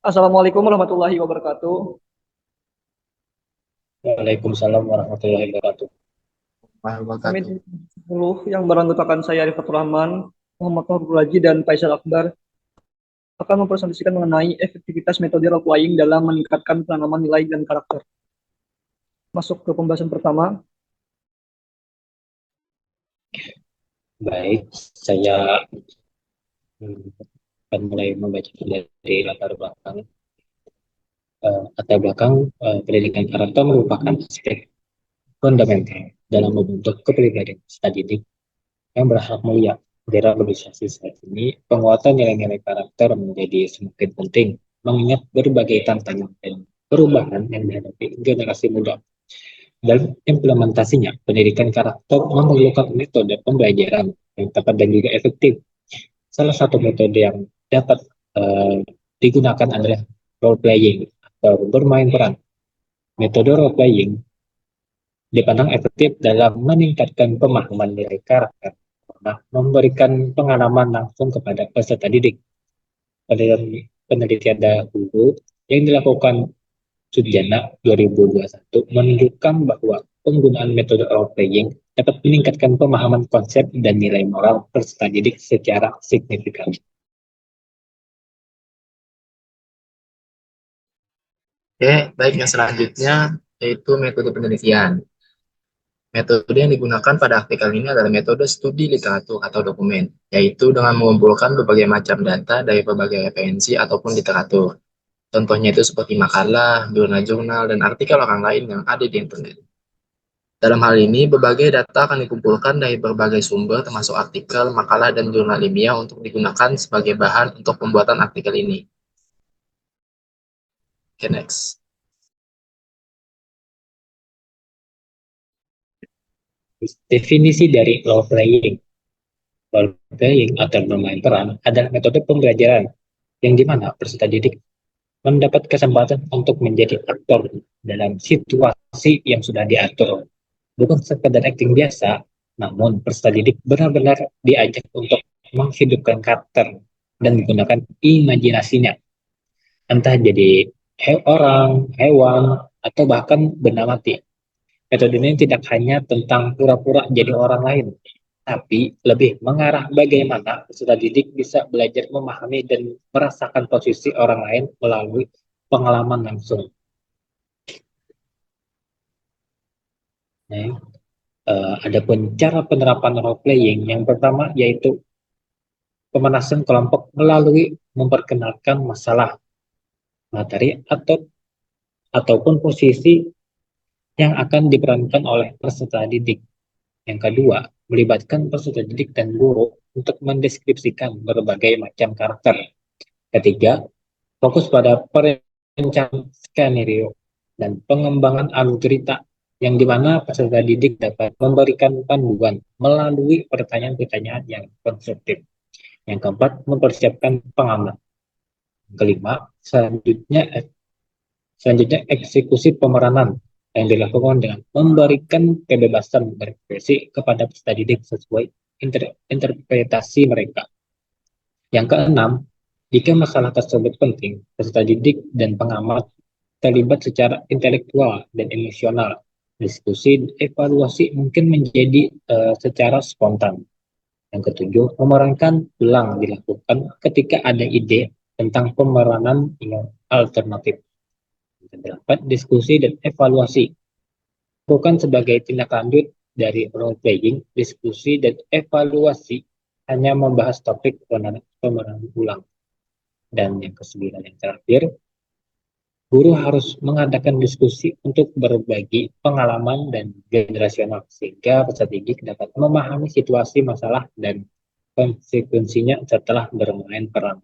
Assalamualaikum warahmatullahi wabarakatuh. Waalaikumsalam warahmatullahi wabarakatuh. Kami Wabarakatuh. di 10 yang beranggotakan saya Rifatul Rahman, Muhammad Fahrul Raji, dan Faisal Akbar akan mempresentasikan mengenai efektivitas metode role playing dalam meningkatkan penanaman nilai dan karakter. Masuk ke pembahasan pertama. Baik, saya akan mulai membaca dari latar belakang. Latar belakang pendidikan karakter merupakan aspek fundamental dalam membentuk kepribadian peserta didik yang berhak mulia. Di era globalisasi saat ini, penguatan nilai-nilai karakter menjadi semakin penting, mengingat berbagai tantangan dan perubahan yang dihadapi generasi muda. Dalam implementasinya, pendidikan karakter memerlukan metode pembelajaran yang tepat dan juga efektif. Salah satu metode yang dapat eh, digunakan adalah role playing atau bermain peran. Metode role playing dipandang efektif dalam meningkatkan pemahaman nilai karakter, nah, memberikan pengalaman langsung kepada peserta didik. Pada penelitian dahulu yang dilakukan Sujana 2021 menunjukkan bahwa penggunaan metode role playing dapat meningkatkan pemahaman konsep dan nilai moral peserta didik secara signifikan. Oke, baik yang selanjutnya yaitu metode penelitian. Metode yang digunakan pada artikel ini adalah metode studi literatur atau dokumen, yaitu dengan mengumpulkan berbagai macam data dari berbagai referensi ataupun literatur. Contohnya itu seperti makalah, jurnal-jurnal, dan artikel orang lain yang ada di internet. Dalam hal ini, berbagai data akan dikumpulkan dari berbagai sumber termasuk artikel, makalah, dan jurnal ilmiah untuk digunakan sebagai bahan untuk pembuatan artikel ini. Oke, next. Definisi dari role playing. Role playing atau bermain peran adalah metode pembelajaran yang dimana peserta didik mendapat kesempatan untuk menjadi aktor dalam situasi yang sudah diatur. Bukan sekedar acting biasa, namun peserta didik benar-benar diajak untuk menghidupkan karakter dan menggunakan imajinasinya. Entah jadi orang, hewan, atau bahkan benda mati. Metode ini tidak hanya tentang pura-pura jadi orang lain, tapi lebih mengarah bagaimana peserta didik bisa belajar memahami dan merasakan posisi orang lain melalui pengalaman langsung. Nah, adapun cara penerapan role playing yang pertama yaitu pemanasan kelompok melalui memperkenalkan masalah, materi ataupun posisi yang akan diperankan oleh peserta didik. Yang kedua, melibatkan peserta didik dan guru untuk mendeskripsikan berbagai macam karakter. Ketiga, fokus pada perencanaan skenario dan pengembangan alur cerita yang dimana peserta didik dapat memberikan panduan melalui pertanyaan-pertanyaan yang konstruktif. Yang keempat, mempersiapkan pengamat. Yang kelima, selanjutnya eksekusi pemeranan yang dilakukan dengan memberikan kebebasan berekspresi kepada peserta didik sesuai interpretasi mereka. Yang keenam, jika masalah tersebut penting, peserta didik dan pengamat terlibat secara intelektual dan emosional. Diskusi dan evaluasi mungkin menjadi secara spontan. Yang ketujuh, pemerankan ulang dilakukan ketika ada ide tentang pemeranan yang alternatif. Yang kedelapan, diskusi dan evaluasi. Bukan sebagai tindak lanjut dari role playing, diskusi dan evaluasi hanya membahas topik pemeranan ulang. Dan yang kesembilan yang terakhir, guru harus mengadakan diskusi untuk berbagi pengalaman dan generasional sehingga peserta didik dapat memahami situasi masalah dan konsekuensinya setelah bermain peran.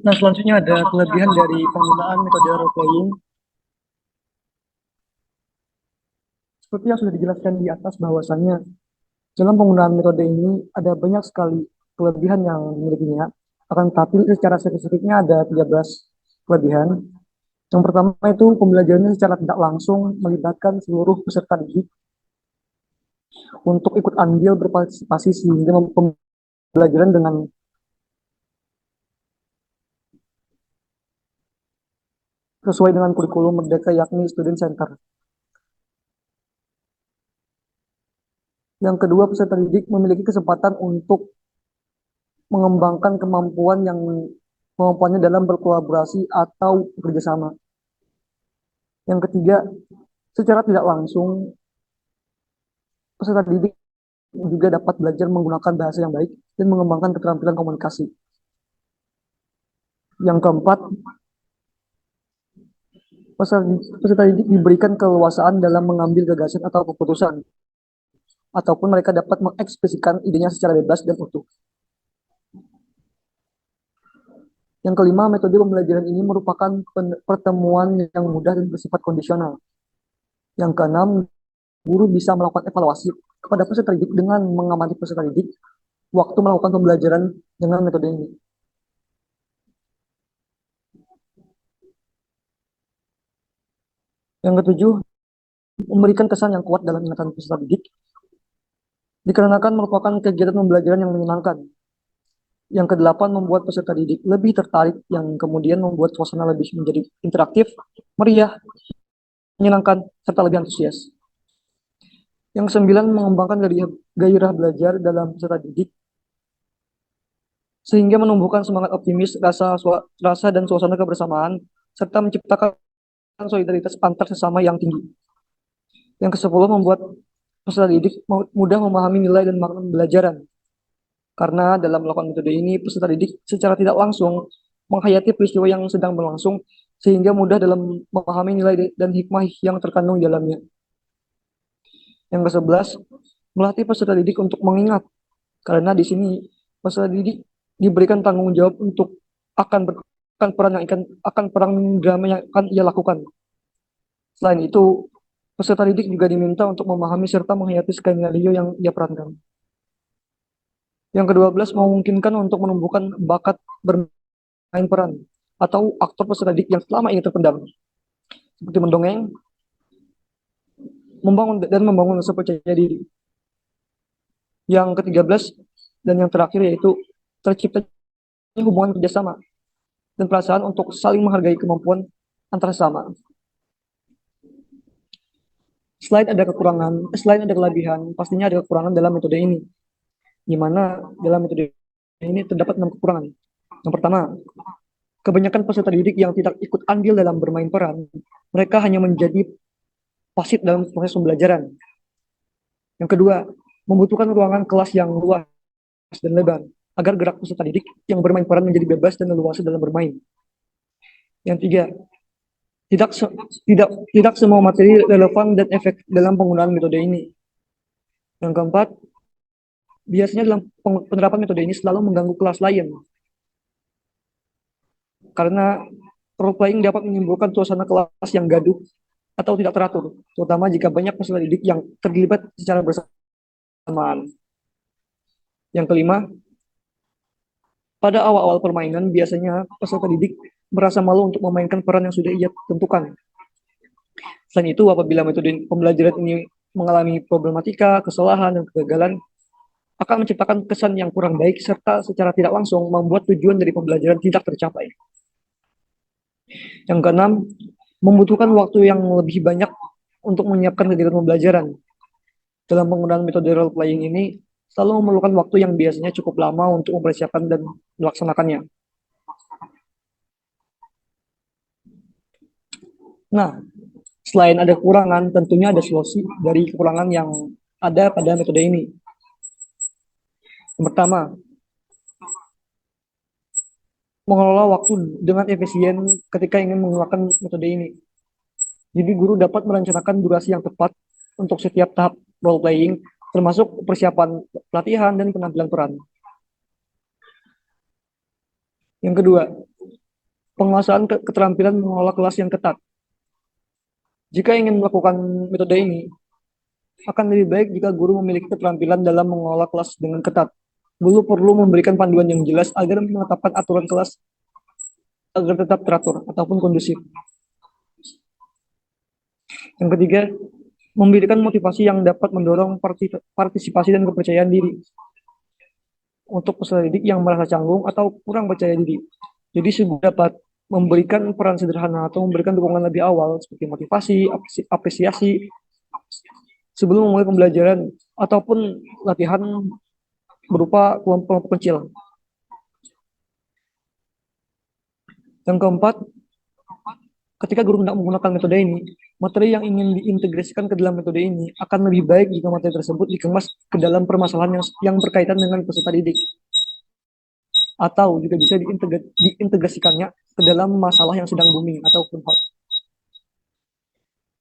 Nah, selanjutnya ada kelebihan dari penggunaan metode role playing. Seperti yang sudah dijelaskan di atas bahwasanya dalam penggunaan metode ini ada banyak sekali kelebihan yang dimilikinya. Akan tetapi secara spesifiknya ada 13 kelebihan. Yang pertama itu pembelajarannya secara tidak langsung melibatkan seluruh peserta didik untuk ikut andil berpartisipasi sehingga pembelajaran dengan sesuai dengan kurikulum Merdeka, yakni student center. Yang kedua, peserta didik memiliki kesempatan untuk mengembangkan kemampuannya dalam berkolaborasi atau bekerjasama. Yang ketiga, secara tidak langsung peserta didik juga dapat belajar menggunakan bahasa yang baik dan mengembangkan keterampilan komunikasi. Yang keempat, peserta didik diberikan keleluasaan dalam mengambil gagasan atau keputusan, ataupun mereka dapat mengekspresikan idenya secara bebas dan utuh. Yang kelima, metode pembelajaran ini merupakan pertemuan yang mudah dan bersifat kondisional. Yang keenam, guru bisa melakukan evaluasi kepada peserta didik dengan mengamati peserta didik waktu melakukan pembelajaran dengan metode ini. Yang ketujuh, memberikan kesan yang kuat dalam ingatan peserta didik, dikarenakan merupakan kegiatan pembelajaran yang menyenangkan. Yang kedelapan, membuat peserta didik lebih tertarik, yang kemudian membuat suasana lebih menjadi interaktif, meriah, menyenangkan, serta lebih antusias. Yang kesembilan, mengembangkan gairah belajar dalam peserta didik, sehingga menumbuhkan semangat optimis, rasa dan suasana kebersamaan, serta menciptakan solidaritas antar sesama yang tinggi. Yang kesepuluh, membuat peserta didik mudah memahami nilai dan makna pembelajaran. Karena dalam melakukan metode ini, peserta didik secara tidak langsung menghayati peristiwa yang sedang berlangsung, sehingga mudah dalam memahami nilai dan hikmah yang terkandung di dalamnya. Yang ke-11, melatih peserta didik untuk mengingat. Karena di sini peserta didik diberikan tanggung jawab untuk akan peran drama yang akan ia lakukan. Selain itu, peserta didik juga diminta untuk memahami serta menghayati skenario yang ia perankan. Yang ke-12, memungkinkan untuk menumbuhkan bakat bermain peran atau aktor peserta didik yang selama ini terpendam, seperti mendongeng, membangun rasa percaya diri. Yang ke-13 dan yang terakhir yaitu terciptanya hubungan kerjasama dan perasaan untuk saling menghargai kemampuan antar sesama. Selain ada kelebihan, pastinya ada kekurangan dalam metode ini. Di mana dalam metode ini terdapat 6 kekurangan. Yang pertama, kebanyakan peserta didik yang tidak ikut andil dalam bermain peran, mereka hanya menjadi pasif dalam proses pembelajaran. Yang kedua, membutuhkan ruangan kelas yang luas dan lebar agar gerak peserta didik yang bermain peran menjadi bebas dan leluasa dalam bermain. Yang tiga, tidak semua materi relevan dan efek dalam penggunaan metode ini. Yang keempat, biasanya dalam penerapan metode ini selalu mengganggu kelas lain, karena role playing dapat menimbulkan suasana kelas yang gaduh atau tidak teratur, terutama jika banyak peserta didik yang terlibat secara bersamaan. Yang kelima, pada awal-awal permainan biasanya peserta didik merasa malu untuk memainkan peran yang sudah ia tentukan. Selain itu, apabila metode pembelajaran ini mengalami problematika, kesalahan, dan kegagalan, akan menciptakan kesan yang kurang baik serta secara tidak langsung membuat tujuan dari pembelajaran tidak tercapai. Yang keenam, membutuhkan waktu yang lebih banyak untuk menyiapkan kegiatan pembelajaran. Dalam penggunaan metode role playing ini, selalu memerlukan waktu yang biasanya cukup lama untuk mempersiapkan dan melaksanakannya. Nah, selain ada kekurangan, tentunya ada solusi dari kekurangan yang ada pada metode ini. Yang pertama, mengelola waktu dengan efisien ketika ingin menggunakan metode ini. Jadi guru dapat merencanakan durasi yang tepat untuk setiap tahap role playing, termasuk persiapan pelatihan dan penampilan peran. Yang kedua, penguasaan keterampilan mengelola kelas yang ketat. Jika ingin melakukan metode ini, akan lebih baik jika guru memiliki keterampilan dalam mengelola kelas dengan ketat. Guru perlu memberikan panduan yang jelas agar menetapkan aturan kelas agar tetap teratur ataupun kondusif. Yang ketiga, memberikan motivasi yang dapat mendorong partisipasi dan kepercayaan diri. untuk peserta didik yang merasa canggung atau kurang percaya diri. Jadi sudah dapat memberikan peran sederhana atau memberikan dukungan lebih awal seperti motivasi, apresiasi sebelum memulai pembelajaran ataupun latihan berupa kelompok kecil. Yang keempat, ketika guru tidak menggunakan metode ini, materi yang ingin diintegrasikan ke dalam metode ini akan lebih baik jika materi tersebut dikemas ke dalam permasalahan yang berkaitan dengan peserta didik. Atau juga bisa diintegrasikannya ke dalam masalah yang sedang booming ataupun hot.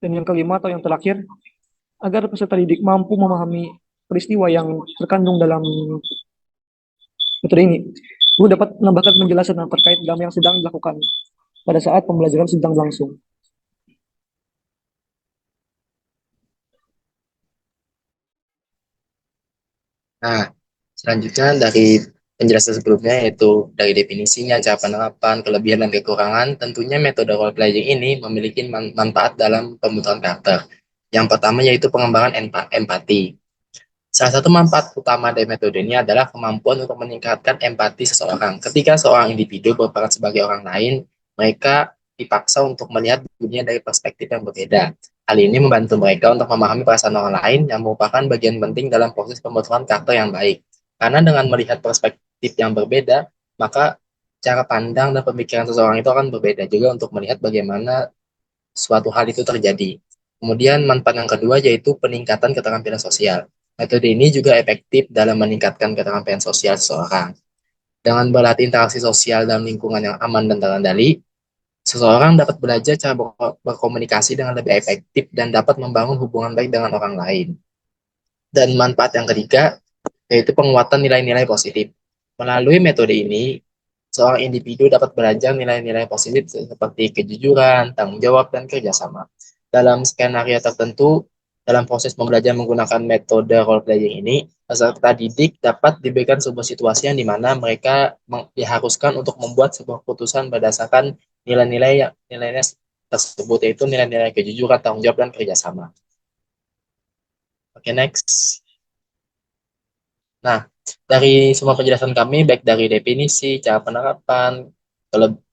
Dan yang kelima atau yang terakhir, agar peserta didik mampu memahami peristiwa yang terkandung dalam metode ini, guru dapat menambahkan penjelasan terkait dalam yang sedang dilakukan pada saat pembelajaran sedang berlangsung. Nah, selanjutnya dari penjelasan sebelumnya yaitu dari definisinya, cara penerapan, kelebihan dan kekurangan, tentunya metode role playing ini memiliki manfaat dalam pembentukan karakter. Yang pertama yaitu pengembangan empati. Salah satu manfaat utama dari metode ini adalah kemampuan untuk meningkatkan empati seseorang. Ketika seorang individu berperan sebagai orang lain, mereka dipaksa untuk melihat dunia dari perspektif yang berbeda. Hal ini membantu mereka untuk memahami perasaan orang lain yang merupakan bagian penting dalam proses pembentukan karakter yang baik. Karena dengan melihat perspektif yang berbeda, maka cara pandang dan pemikiran seseorang itu akan berbeda juga untuk melihat bagaimana suatu hal itu terjadi. Kemudian manfaat yang kedua yaitu peningkatan keterampilan sosial. Metode ini juga efektif dalam meningkatkan keterampilan sosial seseorang. Dengan berlatih interaksi sosial dalam lingkungan yang aman dan terkendali, seseorang dapat belajar cara berkomunikasi dengan lebih efektif dan dapat membangun hubungan baik dengan orang lain. Dan manfaat yang ketiga yaitu penguatan nilai-nilai positif. Melalui metode ini, seorang individu dapat belajar nilai-nilai positif seperti kejujuran, tanggung jawab, dan kerjasama. Dalam skenario tertentu, dalam proses pembelajaran menggunakan metode role playing ini, peserta didik dapat diberikan sebuah situasi yang dimana mereka diharuskan untuk membuat sebuah keputusan berdasarkan nilai-nilai tersebut, yaitu nilai-nilai kejujuran, tanggung jawab, dan kerjasama. Oke, next. Nah, dari semua penjelasan kami, baik dari definisi, cara penerapan,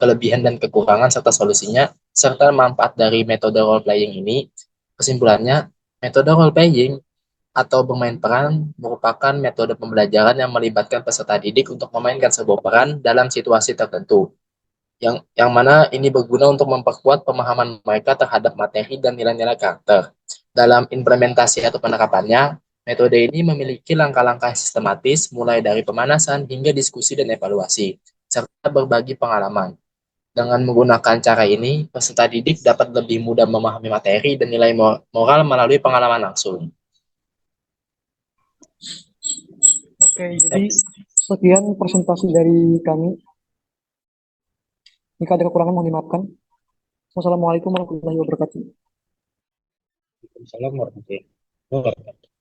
kelebihan dan kekurangan, serta solusinya, serta manfaat dari metode role playing ini, kesimpulannya, metode role playing atau bermain peran merupakan metode pembelajaran yang melibatkan peserta didik untuk memainkan sebuah peran dalam situasi tertentu. Yang mana ini berguna untuk memperkuat pemahaman mereka terhadap materi dan nilai-nilai karakter. Dalam implementasi atau penerapannya, metode ini memiliki langkah-langkah sistematis mulai dari pemanasan hingga diskusi dan evaluasi, serta berbagi pengalaman. Dengan menggunakan cara ini, peserta didik dapat lebih mudah memahami materi dan nilai moral melalui pengalaman langsung. Oke, jadi sekian presentasi dari kami. Jika ada kekurangan mohon dimaafkan. Wassalamualaikum warahmatullahi wabarakatuh. Waalaikumsalam warahmatullahi wabarakatuh.